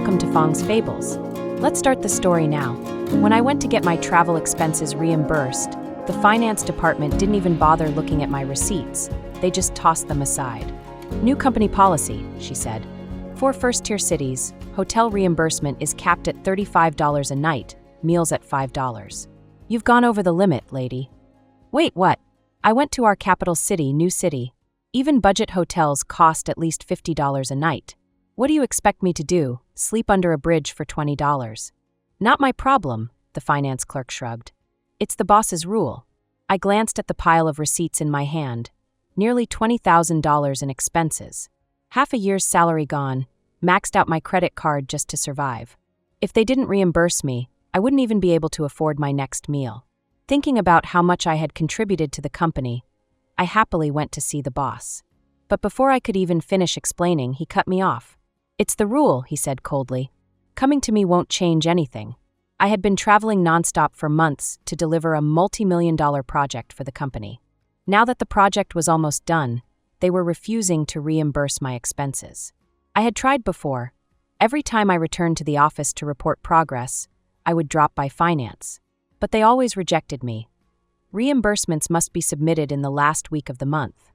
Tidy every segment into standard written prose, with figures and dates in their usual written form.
welcome to Fong's Fables. Let's start the story now. When I went to get my travel expenses reimbursed, the finance department didn't even bother looking at my receipts. They just tossed them aside. New company policy, she said. For first-tier cities, hotel reimbursement is capped at $35 a night, meals at $5. You've gone over the limit, lady. Wait, what? I went to our capital city, New City. Even budget hotels cost at least $50 a night. What do you expect me to do, sleep under a bridge for $20? Not my problem, the finance clerk shrugged. It's the boss's rule. I glanced at the pile of receipts in my hand. Nearly $20,000 in expenses. Half a year's salary gone, maxed out my credit card just to survive. If they didn't reimburse me, I wouldn't even be able to afford my next meal. Thinking about how much I had contributed to the company, I happily went to see the boss. But before I could even finish explaining, he cut me off. It's the rule, he said coldly. Coming to me won't change anything. I had been traveling nonstop for months to deliver a multi-million-dollar project for the company. Now that the project was almost done, they were refusing to reimburse my expenses. I had tried before. Every time I returned to the office to report progress, I would drop by finance. But they always rejected me. Reimbursements must be submitted in the last week of the month.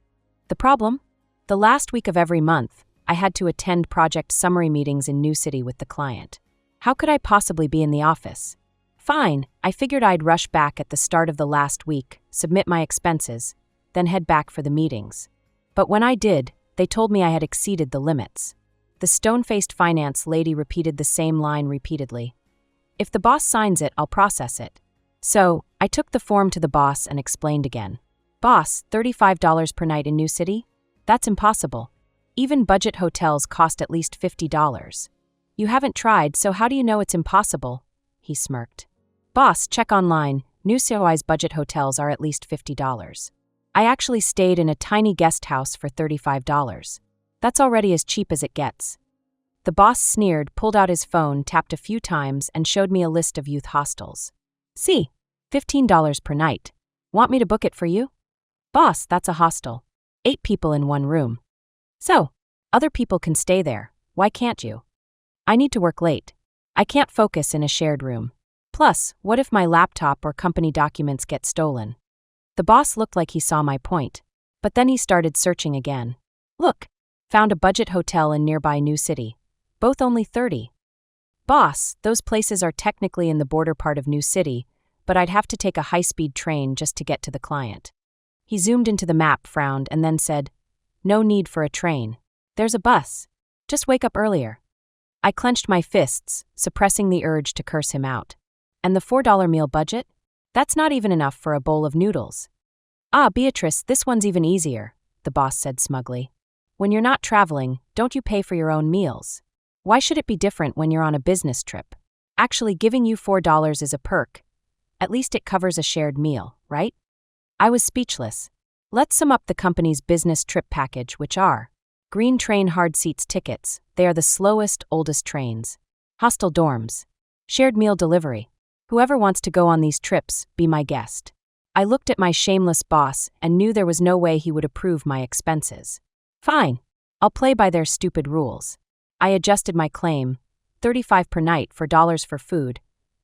The problem? The last week of every month, I had to attend project summary meetings in New City with the client. How could I possibly be in the office? Fine, I figured I'd rush back at the start of the last week, submit my expenses, then head back for the meetings. But when I did, they told me I had exceeded the limits. The stone-faced finance lady repeated the same line repeatedly. If the boss signs it, I'll process it. So, I took the form to the boss and explained again. Boss, $35 per night in New City? That's impossible. Even budget hotels cost at least $50. You haven't tried, so how do you know it's impossible? He smirked. Boss, check online. New City's budget hotels are at least $50. I actually stayed in a tiny guest house for $35. That's already as cheap as it gets. The boss sneered, pulled out his phone, tapped a few times, and showed me a list of youth hostels. See, $15 per night. Want me to book it for you? Boss, that's a hostel. 8 people in one room. So, other people can stay there. Why can't you? I need to work late. I can't focus in a shared room. Plus, what if my laptop or company documents get stolen? The boss looked like he saw my point. But then he started searching again. Look, found a budget hotel in nearby New City. Both only $30. Boss, those places are technically in the border part of New City, but I'd have to take a high-speed train just to get to the client. He zoomed into the map, frowned, and then said, No need for a train. There's a bus. Just wake up earlier. I clenched my fists, suppressing the urge to curse him out. And the $4 meal budget? That's not even enough for a bowl of noodles. Ah, Beatrice, this one's even easier, the boss said smugly. When you're not traveling, don't you pay for your own meals? Why should it be different when you're on a business trip? Actually, giving you $4 is a perk. At least it covers a shared meal, right? I was speechless. Let's sum up the company's business trip package, which are Green Train Hard Seats tickets. They are the slowest, oldest trains. Hostel dorms. Shared meal delivery. Whoever wants to go on these trips, be my guest. I looked at my shameless boss and knew there was no way he would approve my expenses. Fine. I'll play by their stupid rules. I adjusted my claim. $35 per night for dollars for food.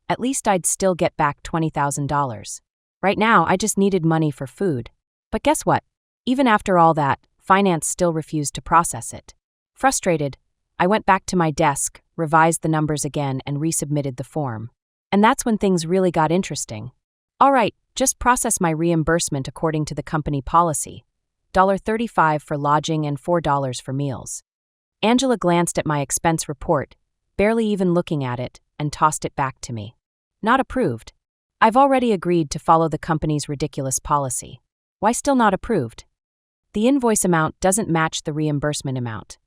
At least I'd still get back $20,000. Right now, I just needed money for food. But guess what? Even after all that, finance still refused to process it. Frustrated, I went back to my desk, revised the numbers again, and resubmitted the form. And that's when things really got interesting. All right, just process my reimbursement according to the company policy. $35 for lodging and $4 for meals. Angela glanced at my expense report, barely even looking at it, and tossed it back to me. Not approved. I've already agreed to follow the company's ridiculous policy. Why still not approved? The invoice amount doesn't match the reimbursement amount.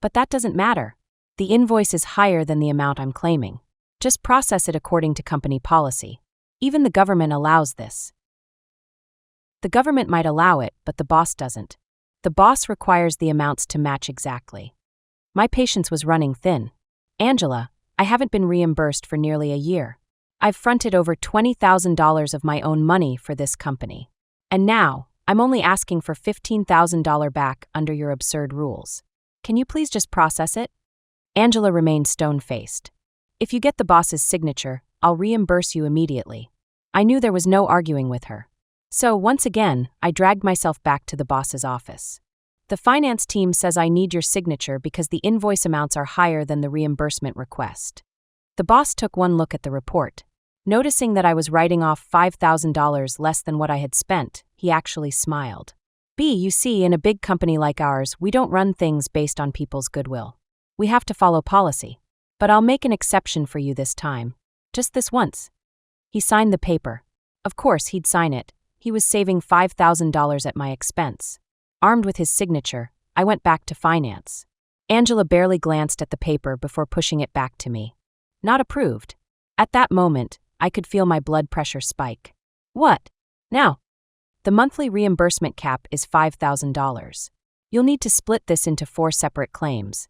But that doesn't matter. The invoice is higher than the amount I'm claiming. Just process it according to company policy. Even the government allows this. The government might allow it, but the boss doesn't. The boss requires the amounts to match exactly. My patience was running thin. Angela, I haven't been reimbursed for nearly a year. I've fronted over $20,000 of my own money for this company. And now, I'm only asking for $15,000 back under your absurd rules. Can you please just process it? Angela remained stone-faced. If you get the boss's signature, I'll reimburse you immediately. I knew there was no arguing with her. So, once again, I dragged myself back to the boss's office. The finance team says I need your signature because the invoice amounts are higher than the reimbursement request. The boss took one look at the report. Noticing that I was writing off $5,000 less than what I had spent, he actually smiled. You see, in a big company like ours, we don't run things based on people's goodwill. We have to follow policy. But I'll make an exception for you this time. Just this once. He signed the paper. Of course, he'd sign it. He was saving $5,000 at my expense. Armed with his signature, I went back to finance. Angela barely glanced at the paper before pushing it back to me. Not approved. At that moment, I could feel my blood pressure spike. What? Now? The monthly reimbursement cap is $5,000. You'll need to split this into 4 separate claims.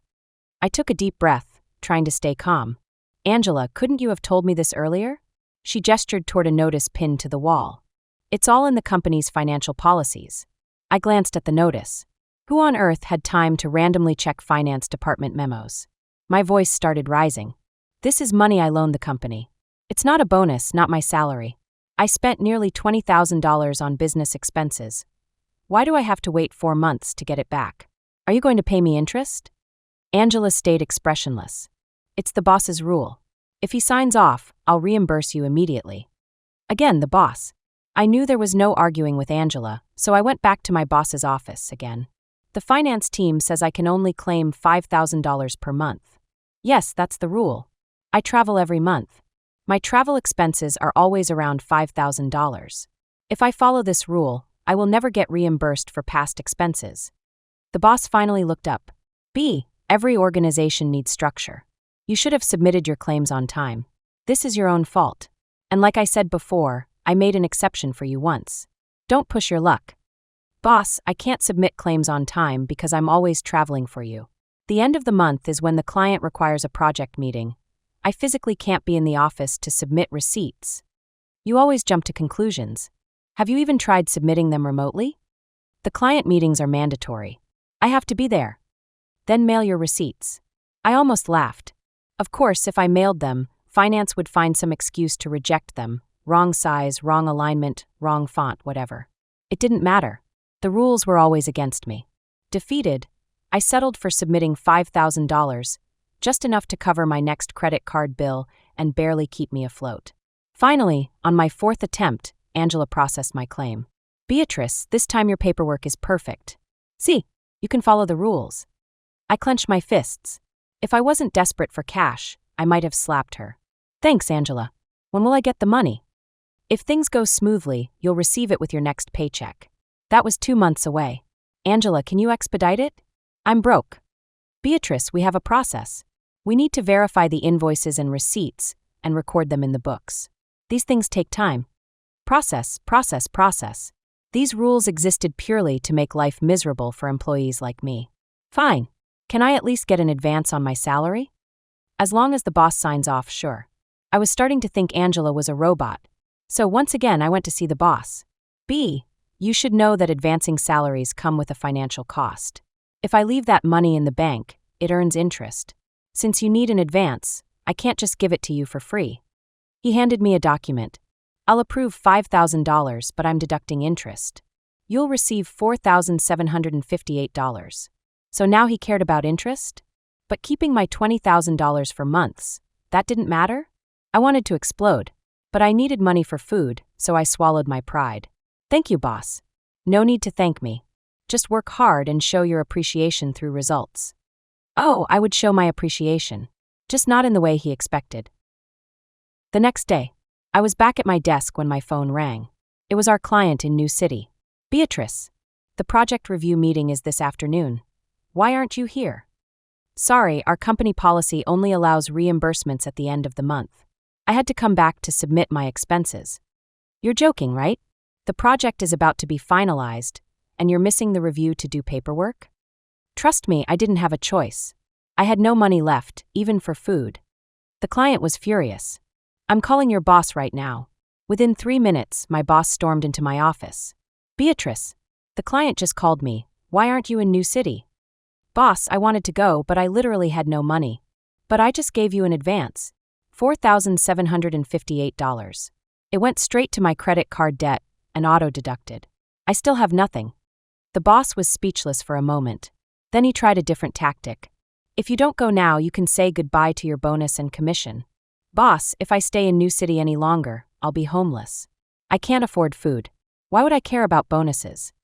I took a deep breath, trying to stay calm. Angela, couldn't you have told me this earlier? She gestured toward a notice pinned to the wall. It's all in the company's financial policies. I glanced at the notice. Who on earth had time to randomly check finance department memos? My voice started rising. This is money I loaned the company. It's not a bonus, not my salary. I spent nearly $20,000 on business expenses. Why do I have to wait 4 months to get it back? Are you going to pay me interest? Angela stayed expressionless. It's the boss's rule. If he signs off, I'll reimburse you immediately. Again, the boss. I knew there was no arguing with Angela, so I went back to my boss's office again. The finance team says I can only claim $5,000 per month. Yes, that's the rule. I travel every month. My travel expenses are always around $5,000. If I follow this rule, I will never get reimbursed for past expenses. The boss finally looked up. Every organization needs structure. You should have submitted your claims on time. This is your own fault. And like I said before, I made an exception for you once. Don't push your luck. Boss, I can't submit claims on time because I'm always traveling for you. The end of the month is when the client requires a project meeting. I physically can't be in the office to submit receipts. You always jump to conclusions. Have you even tried submitting them remotely? The client meetings are mandatory. I have to be there. Then mail your receipts. I almost laughed. Of course, if I mailed them, finance would find some excuse to reject them. Wrong size, wrong alignment, wrong font, whatever. It didn't matter. The rules were always against me. Defeated, I settled for submitting $5,000, just enough to cover my next credit card bill and barely keep me afloat. Finally, on my 4th attempt, Angela processed my claim. Beatrice, this time your paperwork is perfect. See, you can follow the rules. I clenched my fists. If I wasn't desperate for cash, I might have slapped her. Thanks, Angela. When will I get the money? If things go smoothly, you'll receive it with your next paycheck. That was 2 months away. Angela, can you expedite it? I'm broke. Beatrice, we have a process. We need to verify the invoices and receipts and record them in the books. These things take time. Process. These rules existed purely to make life miserable for employees like me. Fine. Can I at least get an advance on my salary? As long as the boss signs off, sure. I was starting to think Angela was a robot. So once again, I went to see the boss. You should know that advancing salaries come with a financial cost. If I leave that money in the bank, it earns interest. Since you need an advance, I can't just give it to you for free. He handed me a document. I'll approve $5,000, but I'm deducting interest. You'll receive $4,758. So now he cared about interest? But keeping my $20,000 for months, that didn't matter? I wanted to explode, but I needed money for food, so I swallowed my pride. Thank you, boss. No need to thank me. Just work hard and show your appreciation through results. Oh, I would show my appreciation, just not in the way he expected. The next day, I was back at my desk when my phone rang. It was our client in New City. Beatrice, the project review meeting is this afternoon. Why aren't you here? Sorry, our company policy only allows reimbursements at the end of the month. I had to come back to submit my expenses. You're joking, right? The project is about to be finalized, and you're missing the review to do paperwork? Trust me, I didn't have a choice. I had no money left, even for food. The client was furious. I'm calling your boss right now. Within 3 minutes, my boss stormed into my office. Beatrice, the client just called me. Why aren't you in New City? Boss, I wanted to go, but I literally had no money. But I just gave you an advance. $4,758. It went straight to my credit card debt and auto-deducted. I still have nothing. The boss was speechless for a moment. Then he tried a different tactic. If you don't go now, you can say goodbye to your bonus and commission. Boss, if I stay in New City any longer, I'll be homeless. I can't afford food. Why would I care about bonuses?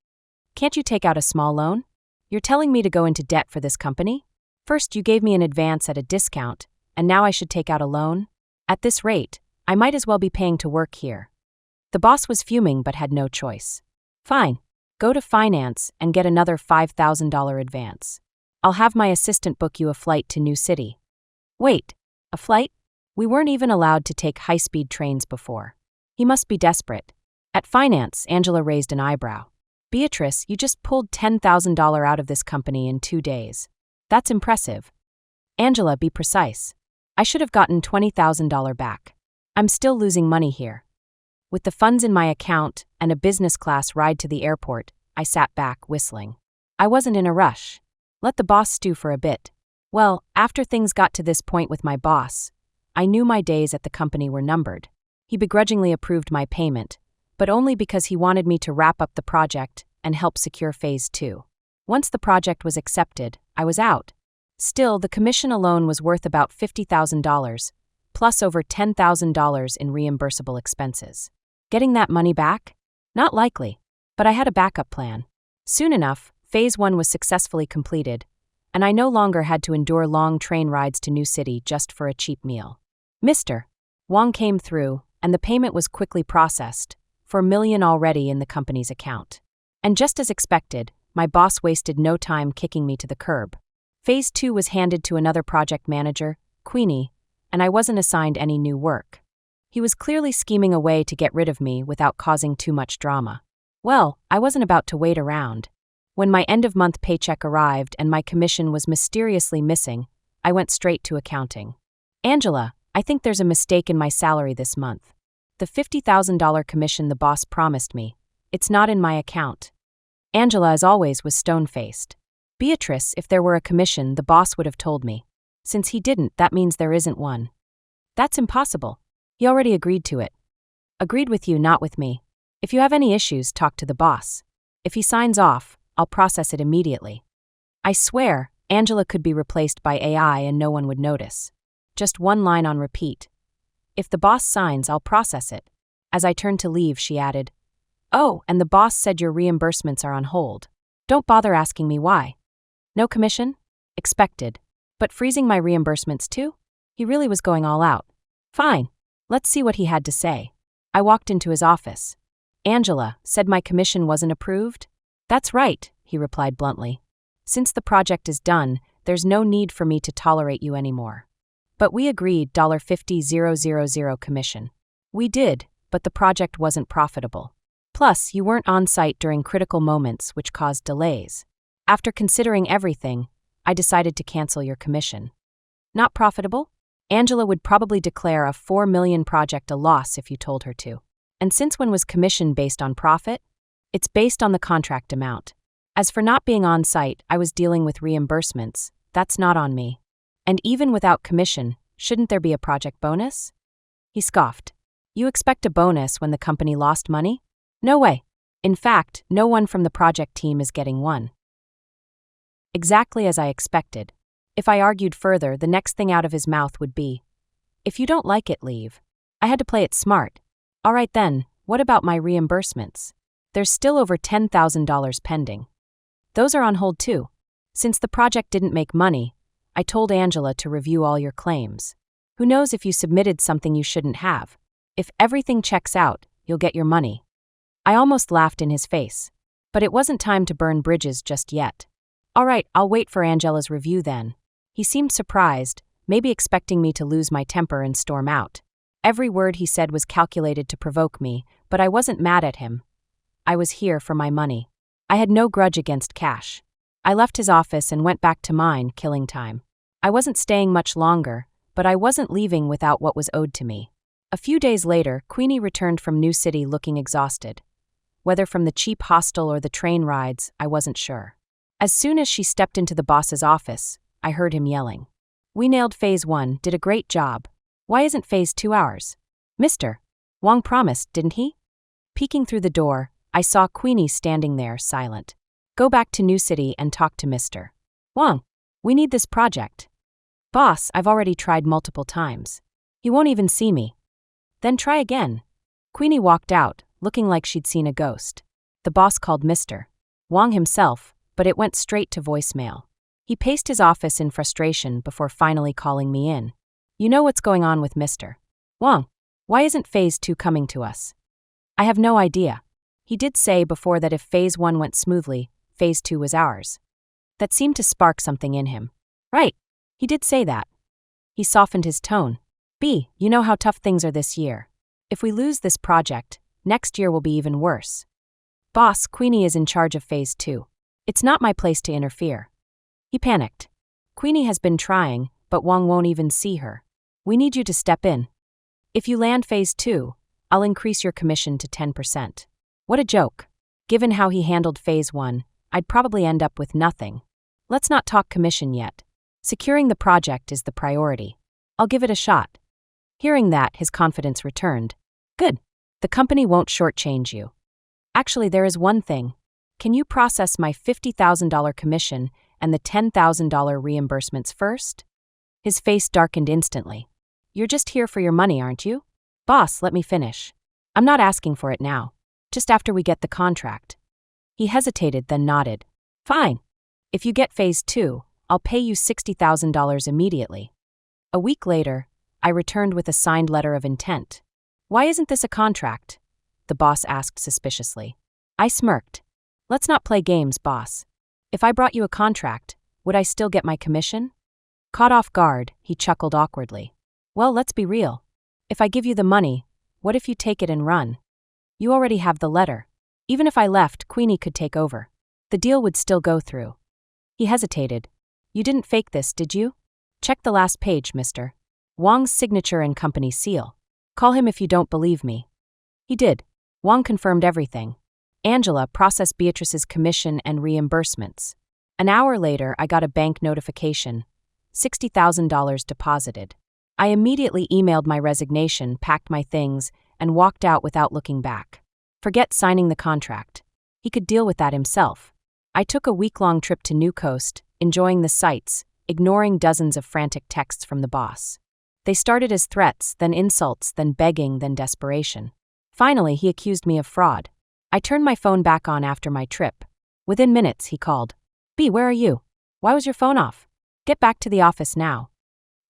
Can't you take out a small loan? You're telling me to go into debt for this company? First, you gave me an advance at a discount, and now I should take out a loan? At this rate, I might as well be paying to work here. The boss was fuming but had no choice. Fine. Go to finance and get another $5,000 advance. I'll have my assistant book you a flight to New City. Wait, a flight? We weren't even allowed to take high-speed trains before. He must be desperate. At finance, Angela raised an eyebrow. Beatrice, you just pulled $10,000 out of this company in 2 days. That's impressive. Angela, be precise. I should have gotten $20,000 back. I'm still losing money here. With the funds in my account and a business class ride to the airport, I sat back, whistling. I wasn't in a rush. Let the boss stew for a bit. Well, after things got to this point with my boss, I knew my days at the company were numbered. He begrudgingly approved my payment, but only because he wanted me to wrap up the project and help secure Phase 2. Once the project was accepted, I was out. Still, the commission alone was worth about $50,000, plus over $10,000 in reimbursable expenses. Getting that money back? Not likely, but I had a backup plan. Soon enough, Phase 1 was successfully completed, and I no longer had to endure long train rides to New City just for a cheap meal. Mr. Wong came through, and the payment was quickly processed, for $1 million already in the company's account. And just as expected, my boss wasted no time kicking me to the curb. Phase 2 was handed to another project manager, Queenie, and I wasn't assigned any new work. He was clearly scheming a way to get rid of me without causing too much drama. Well, I wasn't about to wait around. When my end-of-month paycheck arrived and my commission was mysteriously missing, I went straight to accounting. Angela, I think there's a mistake in my salary this month. The $50,000 commission the boss promised me, it's not in my account. Angela, as always, was stone-faced. Beatrice, if there were a commission, the boss would have told me. Since he didn't, that means there isn't one. That's impossible. He already agreed to it. Agreed with you, not with me. If you have any issues, talk to the boss. If he signs off, I'll process it immediately. I swear, Angela could be replaced by AI and no one would notice. Just one line on repeat. If the boss signs, I'll process it. As I turned to leave, she added, "Oh, and the boss said your reimbursements are on hold. Don't bother asking me why." No commission? Expected. But freezing my reimbursements too? He really was going all out. Fine. Let's see what he had to say. I walked into his office. Angela said my commission wasn't approved? That's right, he replied bluntly. Since the project is done, there's no need for me to tolerate you anymore. But we agreed $50,000 commission. We did, but the project wasn't profitable. Plus, you weren't on site during critical moments, which caused delays. After considering everything, I decided to cancel your commission. Not profitable? Angela would probably declare a $4 million project a loss if you told her to. And since when was commission based on profit? It's based on the contract amount. As for not being on site, I was dealing with reimbursements. That's not on me. And even without commission, shouldn't there be a project bonus? He scoffed. You expect a bonus when the company lost money? No way. In fact, no one from the project team is getting one. Exactly as I expected. If I argued further, the next thing out of his mouth would be, "If you don't like it, leave." I had to play it smart. All right then, what about my reimbursements? There's still over $10,000 pending. Those are on hold too. Since the project didn't make money, I told Angela to review all your claims. Who knows if you submitted something you shouldn't have. If everything checks out, you'll get your money. I almost laughed in his face. But it wasn't time to burn bridges just yet. All right, I'll wait for Angela's review then. He seemed surprised, maybe expecting me to lose my temper and storm out. Every word he said was calculated to provoke me, but I wasn't mad at him. I was here for my money. I had no grudge against cash. I left his office and went back to mine, killing time. I wasn't staying much longer, but I wasn't leaving without what was owed to me. A few days later, Queenie returned from New City looking exhausted. Whether from the cheap hostel or the train rides, I wasn't sure. As soon as she stepped into the boss's office, I heard him yelling. We nailed phase 1, did a great job. Why isn't phase 2 ours? Mr. Wong promised, didn't he? Peeking through the door, I saw Queenie standing there, silent. Go back to New City and talk to Mr. Wong. We need this project. Boss, I've already tried multiple times. He won't even see me. Then try again. Queenie walked out, looking like she'd seen a ghost. The boss called Mr. Wong himself, but it went straight to voicemail. He paced his office in frustration before finally calling me in. You know what's going on with Mr. Wong? Why isn't phase 2 coming to us? I have no idea. He did say before that if phase 1 went smoothly, phase 2 was ours. That seemed to spark something in him. Right. He did say that. He softened his tone. B, you know how tough things are this year. If we lose this project, next year will be even worse. Boss, Queenie is in charge of phase 2. It's not my place to interfere. He panicked. Queenie has been trying, but Wong won't even see her. We need you to step in. If you land phase 2, I'll increase your commission to 10%. What a joke. Given how he handled phase 1, I'd probably end up with nothing. Let's not talk commission yet. Securing the project is the priority. I'll give it a shot. Hearing that, his confidence returned. Good. The company won't shortchange you. Actually, there is one thing. Can you process my $50,000 commission and the $10,000 reimbursements first? His face darkened instantly. You're just here for your money, aren't you? Boss, let me finish. I'm not asking for it now. Just after we get the contract. He hesitated, then nodded. Fine. If you get phase 2, I'll pay you $60,000 immediately. A week later, I returned with a signed letter of intent. Why isn't this a contract? The boss asked suspiciously. I smirked. Let's not play games, boss. If I brought you a contract, would I still get my commission? Caught off guard, he chuckled awkwardly. Well, let's be real. If I give you the money, what if you take it and run? You already have the letter. Even if I left, Queenie could take over. The deal would still go through. He hesitated. You didn't fake this, did you? Check the last page, Mr. Wong's signature and company seal. Call him if you don't believe me. He did. Wong confirmed everything. Angela processed Beatrice's commission and reimbursements. An hour later, I got a bank notification. $60,000 deposited. I immediately emailed my resignation, packed my things, and walked out without looking back. Forget signing the contract. He could deal with that himself. I took a week-long trip to New Coast, enjoying the sights, ignoring dozens of frantic texts from the boss. They started as threats, then insults, then begging, then desperation. Finally, he accused me of fraud. I turned my phone back on after my trip. Within minutes, he called. B, where are you? Why was your phone off? Get back to the office now.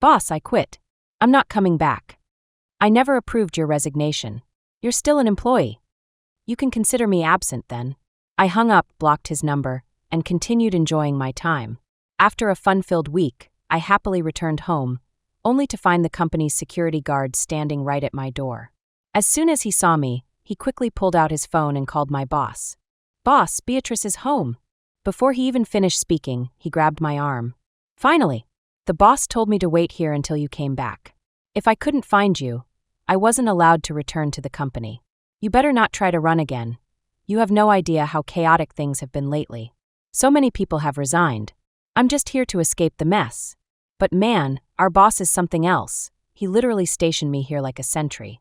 Boss, I quit. I'm not coming back. I never approved your resignation. You're still an employee. You can consider me absent then. I hung up, blocked his number, and continued enjoying my time. After a fun-filled week, I happily returned home, only to find the company's security guard standing right at my door. As soon as he saw me, he quickly pulled out his phone and called my boss. Boss, Beatrice is home. Before he even finished speaking, he grabbed my arm. Finally, the boss told me to wait here until you came back. If I couldn't find you, I wasn't allowed to return to the company. You better not try to run again. You have no idea how chaotic things have been lately. So many people have resigned. I'm just here to escape the mess. But man, our boss is something else. He literally stationed me here like a sentry.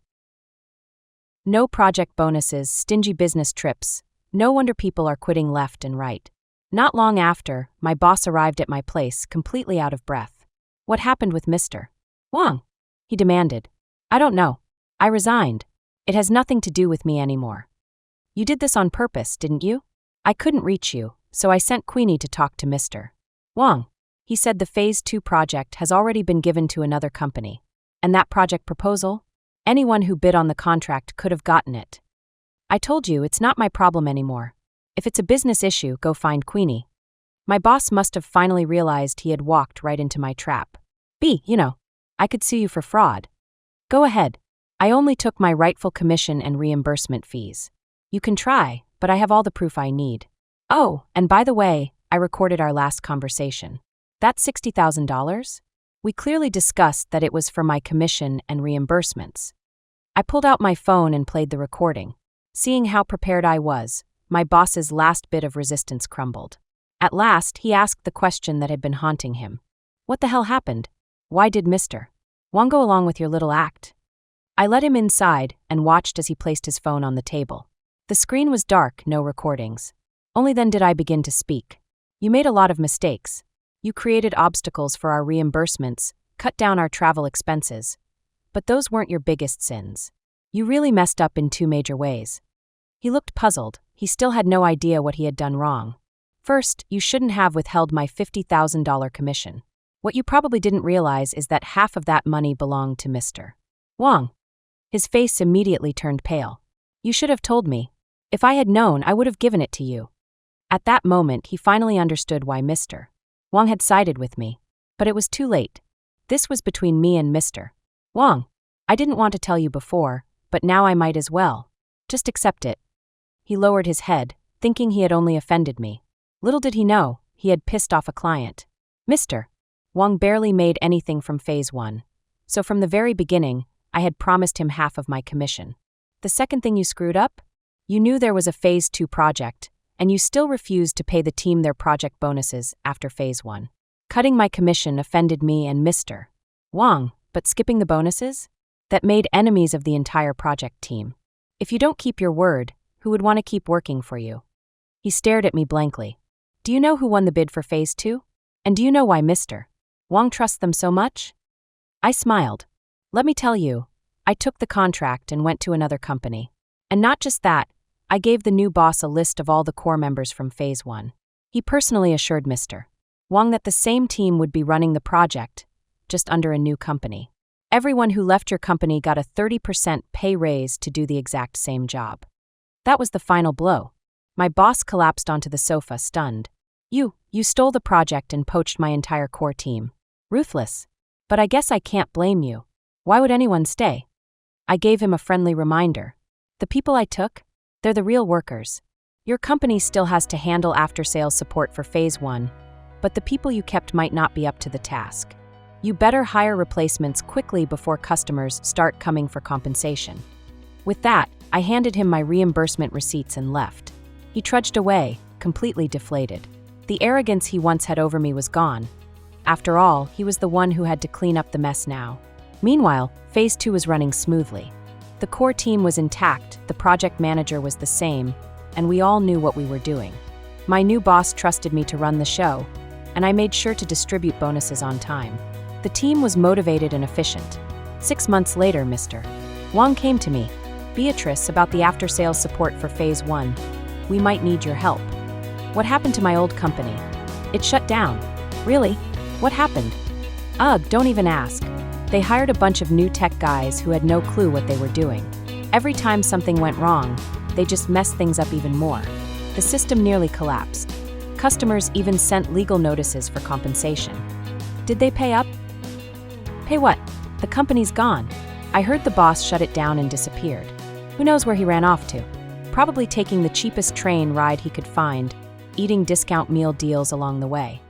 No project bonuses, stingy business trips. No wonder people are quitting left and right. Not long after, my boss arrived at my place, completely out of breath. What happened with Mr. Wong? He demanded. I don't know. I resigned. It has nothing to do with me anymore. You did this on purpose, didn't you? I couldn't reach you, so I sent Queenie to talk to Mr. Wong. He said the Phase 2 project has already been given to another company. And that project proposal? Anyone who bid on the contract could have gotten it. I told you it's not my problem anymore. If it's a business issue, go find Queenie. My boss must have finally realized he had walked right into my trap. B, I could sue you for fraud. Go ahead. I only took my rightful commission and reimbursement fees. You can try, but I have all the proof I need. Oh, and by the way, I recorded our last conversation. That $60,000? We clearly discussed that it was for my commission and reimbursements. I pulled out my phone and played the recording. Seeing how prepared I was, my boss's last bit of resistance crumbled. At last, he asked the question that had been haunting him. What the hell happened? Why did Mr. Wang go along with your little act? I let him inside and watched as he placed his phone on the table. The screen was dark, no recordings. Only then did I begin to speak. You made a lot of mistakes. You created obstacles for our reimbursements, cut down our travel expenses. But those weren't your biggest sins. You really messed up in two major ways. He looked puzzled. He still had no idea what he had done wrong. First, you shouldn't have withheld my $50,000 commission. What you probably didn't realize is that half of that money belonged to Mr. Wang. His face immediately turned pale. You should have told me. If I had known, I would have given it to you. At that moment, he finally understood why Mr. Wang had sided with me. But it was too late. This was between me and Mr. Wang. I didn't want to tell you before, but now I might as well. Just accept it. He lowered his head, thinking he had only offended me. Little did he know, he had pissed off a client. Mr. Wang barely made anything from Phase 1. So from the very beginning, I had promised him half of my commission. The second thing you screwed up? You knew there was a Phase 2 project, and you still refused to pay the team their project bonuses after Phase 1. Cutting my commission offended me and Mr. Wang, but skipping the bonuses? That made enemies of the entire project team. If you don't keep your word, who would want to keep working for you? He stared at me blankly. Do you know who won the bid for Phase 2? And do you know why Mr. Wang trusts them so much? I smiled. Let me tell you, I took the contract and went to another company. And not just that, I gave the new boss a list of all the core members from Phase 1. He personally assured Mr. Wang that the same team would be running the project, just under a new company. Everyone who left your company got a 30% pay raise to do the exact same job. That was the final blow. My boss collapsed onto the sofa, stunned. You stole the project and poached my entire core team. Ruthless. But I guess I can't blame you. Why would anyone stay? I gave him a friendly reminder. The people I took? They're the real workers. Your company still has to handle after-sales support for Phase 1, but the people you kept might not be up to the task. You better hire replacements quickly before customers start coming for compensation. With that, I handed him my reimbursement receipts and left. He trudged away, completely deflated. The arrogance he once had over me was gone. After all, he was the one who had to clean up the mess now. Meanwhile, Phase 2 was running smoothly. The core team was intact, the project manager was the same, and we all knew what we were doing. My new boss trusted me to run the show, and I made sure to distribute bonuses on time. The team was motivated and efficient. 6 months later, Mr. Wang came to me. Beatrice, about the after-sales support for Phase 1. We might need your help. What happened to my old company? It shut down. Really? What happened? Ugh, don't even ask. They hired a bunch of new tech guys who had no clue what they were doing. Every time something went wrong, they just messed things up even more. The system nearly collapsed. Customers even sent legal notices for compensation. Did they pay up? Pay what? The company's gone. I heard the boss shut it down and disappeared. Who knows where he ran off to? Probably taking the cheapest train ride he could find, eating discount meal deals along the way.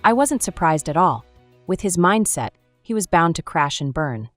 I wasn't surprised at all. With his mindset, he was bound to crash and burn.